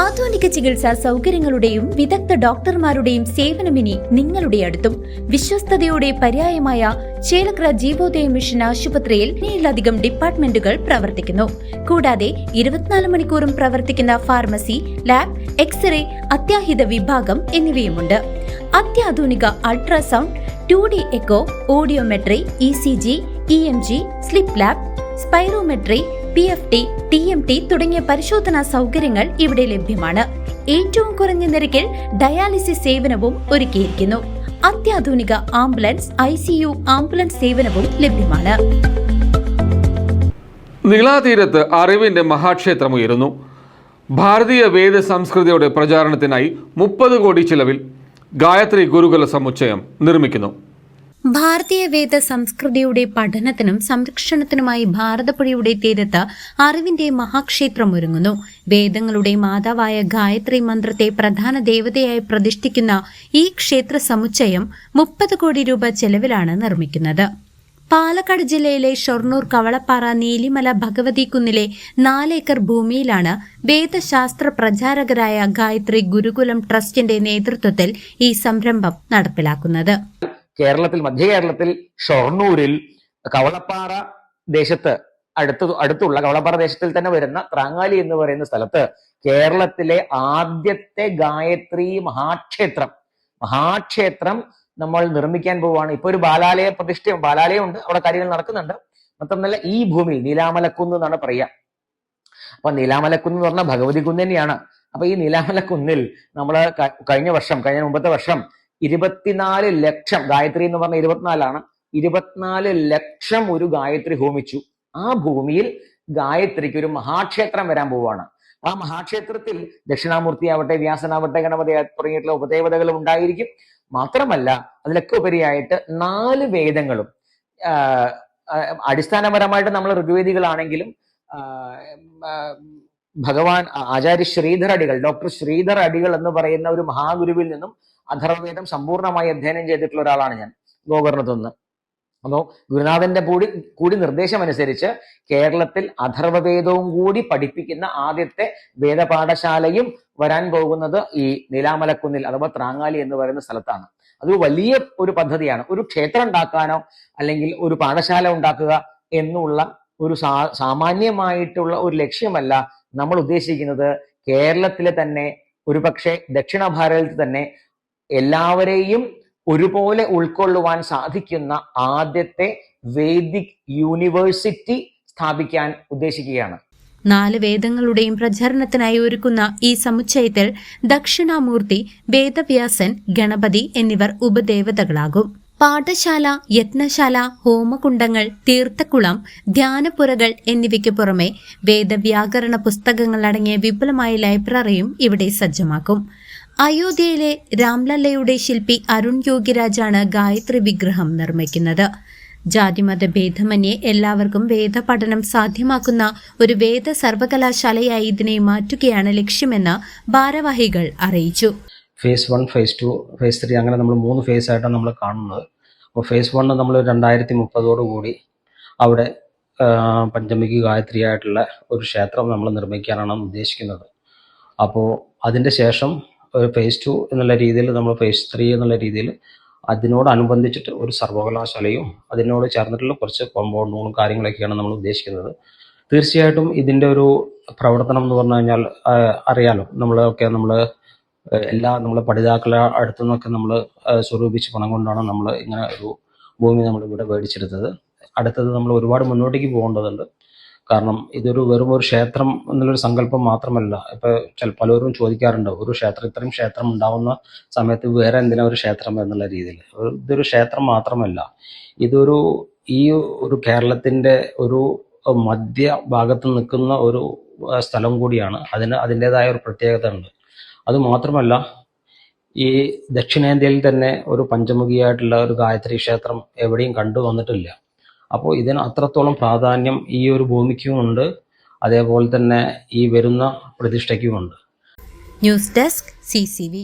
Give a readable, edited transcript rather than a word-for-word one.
ആധുനിക ചികിത്സാ സൗകര്യങ്ങളുടെയും വിദഗ്ധ ഡോക്ടർമാരുടെയും സേവനമിനി നിങ്ങളുടെ അടുത്തും. വിശ്വസ്തതയുടെ പര്യായമായ ചേലക്കര ജീവോദയ മിഷൻ ആശുപത്രിയിൽ 7ലധികം ഡിപ്പാർട്ട്മെന്റുകൾ പ്രവർത്തിക്കുന്നു. കൂടാതെ 24 മണിക്കൂറും പ്രവർത്തിക്കുന്ന ഫാർമസി, ലാബ്, എക്സ്റേ, അത്യാഹിത വിഭാഗം എന്നിവയുമുണ്ട്. അത്യാധുനിക ultrasound, 2D echo, audiometry, ECG, EMG, sleep lab, spirometry, PFT, TMT തുടങ്ങിയ പരിശോധനാ സൗകര്യങ്ങൾ ഇവിടെ ലഭ്യമാണ്. ഏറ്റവും കുറഞ്ഞ നിരക്കിൽ ഡയാലിസിസ് സേവനവും ഒരുക്കിയിരിക്കുന്നു. അത്യാധുനിക ആംബുലൻസ്, ICU ആംബുലൻസ് സേവനവും ലഭ്യമാണ്. നിളാതീരത്ത് അറിവിന്റെ മഹാക്ഷേത്രം ഉയരുന്നു. ഭാരതീയ വേദ സംസ്കൃതിയുടെ പ്രചാരണത്തിനായി 30 കോടി ചിലവിൽ ഗായത്രി ഗുരുകുല സമുച്ചയം നിർമ്മിക്കുന്നു. ഭാരതീയ വേദ സംസ്കൃതിയുടെ പഠനത്തിനും സംരക്ഷണത്തിനുമായി ഭാരതപ്പുഴയുടെ തീരത്ത് അറിവിന്റെ മഹാക്ഷേത്രം ഒരുങ്ങുന്നു. വേദങ്ങളുടെ മാതാവായ ഗായത്രി മന്ത്രത്തെ പ്രധാന ദേവതയായി പ്രതിഷ്ഠിക്കുന്ന ഈ ക്ഷേത്ര സമുച്ചയം 30 കോടി രൂപ ചെലവിലാണ് നിർമ്മിക്കുന്നത്. പാലക്കാട് ജില്ലയിലെ ഷൊർണൂർ കവളപ്പാറ നീലിമല ഭഗവതി കുന്നിലെ 4 ഏക്കർ ഭൂമിയിലാണ് വേദശാസ്ത്ര പ്രചാരകരായ ഗായത്രി ഗുരുകുലം ട്രസ്റ്റിന്റെ നേതൃത്വത്തിൽ ഈ സംരംഭം നടപ്പിലാക്കുന്നത്. കേരളത്തിൽ, മധ്യ കേരളത്തിൽ ഷൊർണൂരിൽ കവളപ്പാറ ദേശത്ത് അടുത്തുള്ള കവളപ്പാറ ദേശത്തിൽ തന്നെ വരുന്ന ത്രാങ്ങാലി എന്ന് പറയുന്ന സ്ഥലത്ത് കേരളത്തിലെ ആദ്യത്തെ ഗായത്രി മഹാക്ഷേത്രം നമ്മൾ നിർമ്മിക്കാൻ പോവുകയാണ്. ഇപ്പൊ ഒരു ബാലാലയം ഉണ്ട്, അവിടെ കാര്യങ്ങൾ നടക്കുന്നുണ്ട്. മാത്രമല്ല ഈ ഭൂമിയിൽ നീലാമലക്കുന്ന് എന്നാണ് പറയുക. അപ്പൊ നീലാമലക്കുന്ന് എന്ന് പറഞ്ഞാൽ ഭഗവതി കുന്ന് തന്നെയാണ്. അപ്പൊ ഈ നീലാമലക്കുന്നിൽ നമ്മൾ കഴിഞ്ഞ മുമ്പത്തെ വർഷം 24 ലക്ഷം, ഗായത്രി എന്ന് പറഞ്ഞ 24 24 ലക്ഷം ഒരു ഗായത്രി ഹോമിച്ചു. ആ ഭൂമിയിൽ ഗായത്രിക്ക് ഒരു മഹാക്ഷേത്രം വരാൻ പോവുകയാണ്. ആ മഹാക്ഷേത്രത്തിൽ ദക്ഷിണാമൂർത്തി ആവട്ടെ, വ്യാസനാവട്ടെ, ഗണപതി തുടങ്ങിയിട്ടുള്ള ഉപദേവതകളും ഉണ്ടായിരിക്കും. മാത്രമല്ല അതിലൊക്കെ ഉപരിയായിട്ട് 4 വേദങ്ങളും, അടിസ്ഥാനപരമായിട്ട് നമ്മൾ ഋഗ്വേദികളാണെങ്കിലും ഭഗവാൻ ആചാര്യ ശ്രീധർ അടികൾ, ഡോക്ടർ ശ്രീധർ അടികൾ എന്ന് പറയുന്ന ഒരു മഹാഗുരുവിൽ നിന്നും അഥർവവേദം സമ്പൂർണ്ണമായി അധ്യയനം ചെയ്തിട്ടുള്ള ഒരാളാണ് ഞാൻ, ഗോകർണത്തു നിന്ന്. അപ്പോ ഗുരുനാഥന്റെ കൂടി നിർദ്ദേശം അനുസരിച്ച് കേരളത്തിൽ അഥർവവേദവും കൂടി പഠിപ്പിക്കുന്ന ആദ്യത്തെ വേദപാഠശാലയും വരാൻ പോകുന്നത് ഈ നീലാമലക്കുന്നിൽ അഥവാ ത്രാങ്ങാലി എന്ന് പറയുന്ന സ്ഥലത്താണ്. അത് വലിയ ഒരു പദ്ധതിയാണ്. ഒരു ക്ഷേത്രം ഉണ്ടാക്കാനോ അല്ലെങ്കിൽ ഒരു പാഠശാല ഉണ്ടാക്കുക എന്നുള്ള ഒരു സാമാന്യമായിട്ടുള്ള ഒരു ലക്ഷ്യമല്ല നമ്മൾ ഉദ്ദേശിക്കുന്നത്. കേരളത്തിലെ തന്നെ, ഒരുപക്ഷെ ദക്ഷിണ ഭാരതത്തിൽ തന്നെ എല്ലാവരെയും ഒരുപോലെ ഉൾക്കൊള്ളുവാൻ സാധിക്കുന്ന ആദ്യത്തെ വേദിക് യൂണിവേഴ്സിറ്റി സ്ഥാപിക്കാൻ ഉദ്ദേശിക്കുകയാണ്. 4 വേദങ്ങളുടെയും പ്രചാരണത്തിനായി ഒരുക്കുന്ന ഈ സമുച്ചയത്തിൽ ദക്ഷിണാമൂർത്തി, വേദവ്യാസൻ, ഗണപതി എന്നിവർ ഉപദേവതകളാകും. പാഠശാല, യത്നശാല, ഹോമകുണ്ടങ്ങൾ, തീർത്ഥക്കുളം, ധ്യാനപ്പുരകൾ എന്നിവയ്ക്ക് പുറമെ വേദവ്യാകരണ പുസ്തകങ്ങൾ അടങ്ങിയ വിപുലമായ ലൈബ്രറിയും ഇവിടെ സജ്ജമാക്കും. അയോധ്യയിലെ രാംലല്ലയുടെ ശില്പി അരുൺ യോഗിരാജാണ് ഗായത്രി വിഗ്രഹം നിർമ്മിക്കുന്നത്. ജാതിമത ഭേദമന്യേ എല്ലാവർക്കും വേദപഠനം സാധ്യമാക്കുന്ന ഒരു വേദ സർവകലാശാലയായി ഇതിനെ മാറ്റുകയാണ് ലക്ഷ്യമെന്ന് ഭാരവാഹികൾ അറിയിച്ചു. ഫേസ് 1, ഫേസ് 2, ഫേസ് 3 അങ്ങനെ നമ്മൾ 3 ഫേസ് ആയിട്ടാണ് നമ്മൾ കാണുന്നത്. അപ്പോൾ ഫേസ് 1 നമ്മൾ 2030 അവിടെ പഞ്ചമുഖി ഗായത്രി ആയിട്ടുള്ള ഒരു ക്ഷേത്രം നമ്മൾ നിർമ്മിക്കാനാണ് ഉദ്ദേശിക്കുന്നത്. അപ്പോൾ അതിൻ്റെ ശേഷം ഒരു ഫേസ് 2 എന്നുള്ള രീതിയിൽ, നമ്മൾ ഫേസ് 3 എന്നുള്ള രീതിയിൽ അതിനോടനുബന്ധിച്ചിട്ട് ഒരു സർവകലാശാലയും അതിനോട് ചേർന്നിട്ടുള്ള കുറച്ച് കോമ്പൗണ്ടുകളും കാര്യങ്ങളൊക്കെയാണ് നമ്മൾ ഉദ്ദേശിക്കുന്നത്. തീർച്ചയായിട്ടും ഇതിൻ്റെ ഒരു പ്രവർത്തനം എന്ന് പറഞ്ഞു കഴിഞ്ഞാൽ അറിയാലോ, നമ്മൾ പഠിതാക്കളെ അടുത്തു നിന്നൊക്കെ നമ്മൾ സ്വരൂപിച്ച് പണം കൊണ്ടാണ് നമ്മൾ ഇങ്ങനെ ഒരു ഭൂമി നമ്മൾ ഇവിടെ മേടിച്ചെടുത്തത്. അടുത്തത് നമ്മൾ ഒരുപാട് മുന്നോട്ടേക്ക് പോകേണ്ടതുണ്ട്. കാരണം ഇതൊരു വെറും ഒരു ക്ഷേത്രം എന്നുള്ളൊരു സങ്കല്പം മാത്രമല്ല. ഇപ്പോൾ പലരും ചോദിക്കാറുണ്ട്, ഇത്രയും ക്ഷേത്രം ഉണ്ടാവുന്ന സമയത്ത് വേറെ എന്തിനാ ഒരു ക്ഷേത്രം എന്നുള്ള രീതിയിൽ. ഇതൊരു ക്ഷേത്രം മാത്രമല്ല, ഈ ഒരു കേരളത്തിൻ്റെ ഒരു മധ്യ ഭാഗത്ത് നിൽക്കുന്ന ഒരു സ്ഥലം കൂടിയാണ്. അതിൻ്റെതായ ഒരു പ്രത്യേകത ഉണ്ട്. അതുമാത്രമല്ല, ഈ ദക്ഷിണേന്ത്യയിൽ തന്നെ ഒരു പഞ്ചമുഖിയായിട്ടുള്ള ഒരു ഗായത്രി ക്ഷേത്രം എവിടെയും കണ്ടുവന്നിട്ടില്ല. അപ്പോൾ ഇതിന് അത്രത്തോളം പ്രാധാന്യം ഈ ഒരു ഭൂമിക്കുമുണ്ട്, അതേപോലെ തന്നെ ഈ വരുന്ന പ്രതിഷ്ഠയ്ക്കുമുണ്ട്. News desk CCV.